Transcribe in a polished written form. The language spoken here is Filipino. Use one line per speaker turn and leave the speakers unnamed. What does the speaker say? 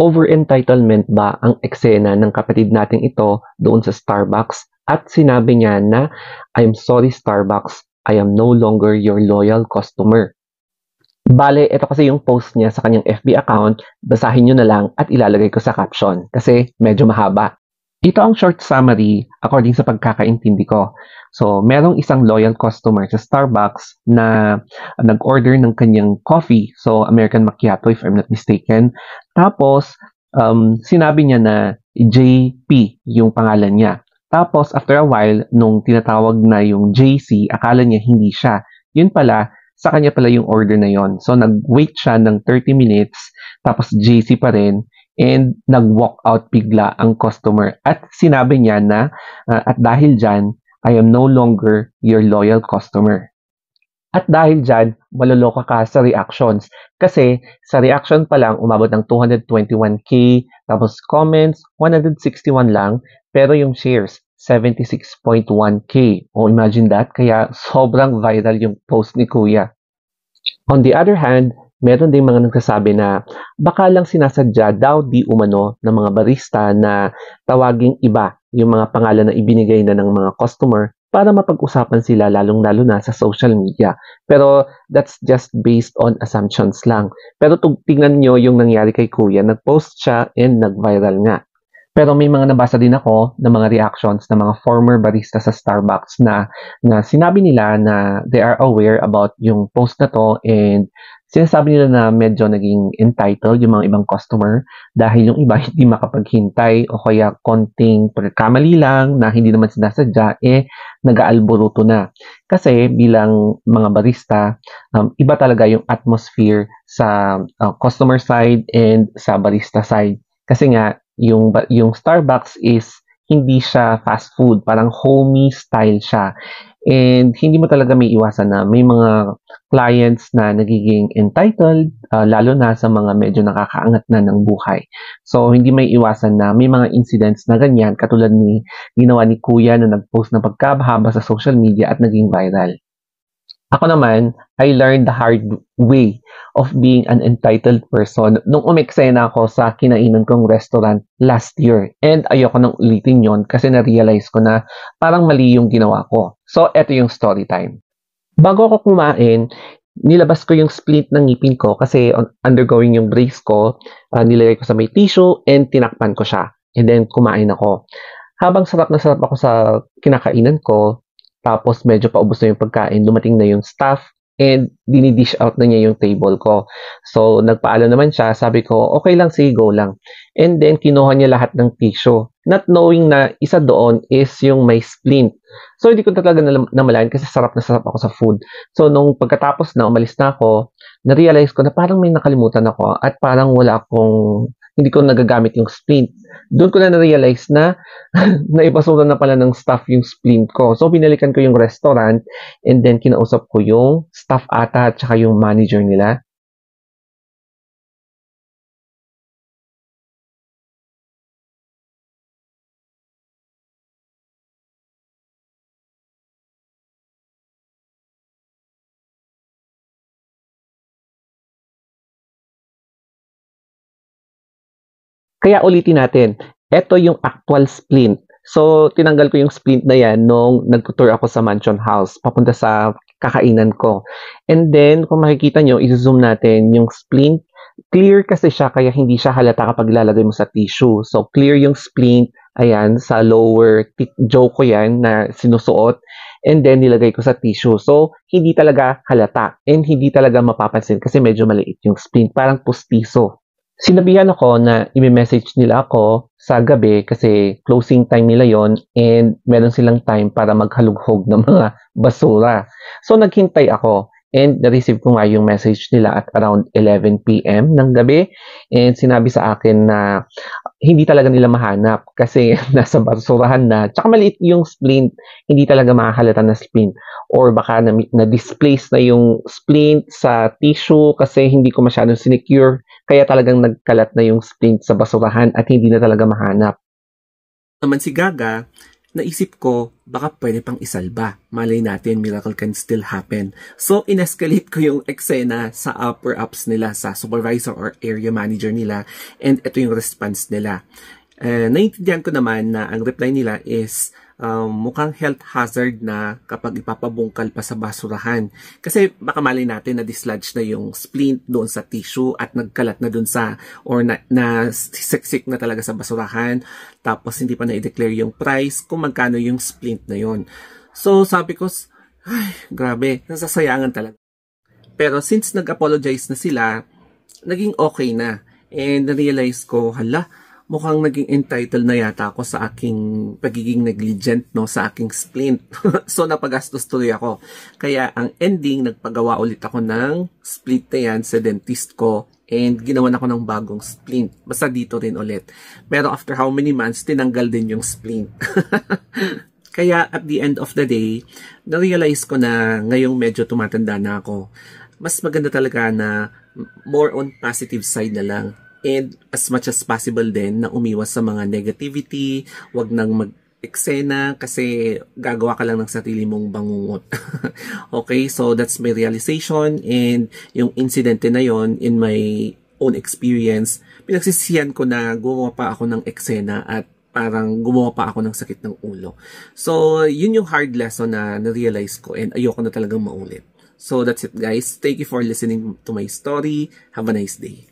Over-entitlement ba ang eksena ng kapatid nating ito doon sa Starbucks at sinabi niya na, "I'm sorry Starbucks, I am no longer your loyal customer." Bale, ito kasi yung post niya sa kanyang FB account, basahin niyo na lang at ilalagay ko sa caption kasi medyo mahaba. Ito ang short summary according sa pagkakaintindi ko. So, merong isang loyal customer sa Starbucks na nag-order ng kanyang coffee, so American Macchiato if I'm not mistaken. Tapos, sinabi niya na JP yung pangalan niya. Tapos, after a while, nung tinatawag na yung JC, akala niya hindi siya. Yun pala, sa kanya pala yung order na yon. So, nag-wait siya ng 30 minutes, tapos JC pa rin, and nag-walk out bigla ang customer. At sinabi niya na, at dahil dyan, I am no longer your loyal customer. At dahil dyan, maloloka ka sa reactions. Kasi sa reaction pa lang, umabot ng 221K, tapos comments, 161 lang, pero yung shares, 76.1K. O imagine that, kaya sobrang viral yung post ni Kuya. On the other hand, meron ding mga nagsasabi na baka lang sinasadya daw di umano ng mga barista na tawaging iba yung mga pangalan na ibinigay na ng mga customer para mapag-usapan sila lalong-lalo na sa social media. Pero that's just based on assumptions lang. Pero tingnan nyo yung nangyari kay Kuya, nag-post siya and nag-viral nga. Pero may mga nabasa din ako ng mga reactions ng mga former barista sa Starbucks na sinabi nila na they are aware about yung post na to and sinasabi nila na medyo naging entitled yung mga ibang customer dahil yung iba hindi makapaghintay o kaya konting pagkakamali lang na hindi naman sinasadya nag-aalboruto na. Kasi bilang mga barista, iba talaga yung atmosphere sa customer side and sa barista side. Kasi nga, yung Starbucks is hindi siya fast food, parang homey style siya. And hindi mo talaga may iwasan na may mga clients na nagiging entitled, lalo na sa mga medyo nakakaangat na ng buhay. So, hindi may iwasan na may mga incidents na ganyan, katulad ni ginawa ni Kuya na nag-post ng pagkabahaba sa social media at naging viral. Ako naman, I learned the hard way of being an entitled person nung umeksena ako sa kinainan kong restaurant last year. And ayoko nang ulitin yon kasi na-realize ko na parang mali yung ginawa ko. So, eto yung story time. Bago ako kumain, nilabas ko yung split ng ngipin ko kasi undergoing yung brace ko, nilagay ko sa may tissue and tinakpan ko siya. And then, kumain ako. Habang sarap na sarap ako sa kinakainan ko, tapos medyo paubos na yung pagkain, dumating na yung staff and dinidish out na niya yung table ko. So, nagpaalam naman siya, sabi ko, okay lang, sige, go lang. And then, kinuha niya lahat ng tissue. Not knowing na isa doon is yung may splint. So, hindi ko talaga namalayan kasi sarap na sarap ako sa food. So, nung pagkatapos na, umalis na ako, na-realize ko na parang may nakalimutan ako at parang hindi ko nagagamit yung splint. Doon ko na na-realize na naipasura na pala ng staff yung splint ko. So, binalikan ko yung restaurant and then kinausap ko yung staff ata at saka yung manager nila. Kaya ulitin natin, ito yung actual splint. So, tinanggal ko yung splint na yan nung nag-tour ako sa Mansion House, papunta sa kakainan ko. And then, kung makikita nyo, i-zoom natin yung splint. Clear kasi siya, kaya hindi siya halata kapag lalagay mo sa tissue. So, clear yung splint, ayan, sa lower jaw ko yan na sinusuot. And then, nilagay ko sa tissue. So, hindi talaga halata. And hindi talaga mapapansin kasi medyo maliit yung splint. Parang pustiso. Sinabihan ako na i-message nila ako sa gabi kasi closing time nila yon and meron silang time para maghalughog ng mga basura. So naghintay ako and na-receive ko nga yung message nila at around 11 p.m. ng gabi and sinabi sa akin na hindi talaga nila mahanap kasi nasa basurahan na. Tsaka maliit yung splint, hindi talaga makahalata na splint or baka na-displace na yung splint sa tissue kasi hindi ko masyadong sinecure kaya talagang nagkalat na yung splint sa basurahan at hindi na talaga mahanap.
Naman si Gaga,
naisip ko, baka pwede pang isalba. Malay natin, miracle can still happen. So, in-escalate ko yung eksena sa upper ups nila, sa supervisor or area manager nila, and ito yung response nila. Naiintindihan ko naman na ang reply nila is mukhang health hazard na kapag ipapabungkal pa sa basurahan. Kasi baka malay natin na dislodge na yung splint doon sa tissue at nagkalat na doon sa, or na siksik na talaga sa basurahan. Tapos hindi pa na-declare yung price kung magkano yung splint na yon. So sabi ko, ay, grabe, nasasayangan talaga. Pero since nag-apologize na sila, naging okay na. And na-realize ko, hala, mukhang naging entitled na yata ako sa aking pagiging negligent, no, sa aking splint. So napagastos tuloy ako. Kaya ang ending, nagpagawa ulit ako ng splint na yan sa dentist ko and ginawan ako ng bagong splint. Basta dito rin ulit. Pero after how many months, tinanggal din yung splint. Kaya at the end of the day, na-realize ko na ngayong medyo tumatanda na ako, mas maganda talaga na more on positive side na lang. And as much as possible din na umiwas sa mga negativity, wag nang mag-eksena kasi gagawa ka lang ng sarili mong bangungot. Okay, so that's my realization, and yung incident na yon, in my own experience, pinagsisihan ko na gumawa pa ako ng eksena at parang gumawa pa ako ng sakit ng ulo. So yun yung hard lesson na na-realize ko, and ayoko na talagang maulit. So that's it guys. Thank you for listening to my story. Have a nice day.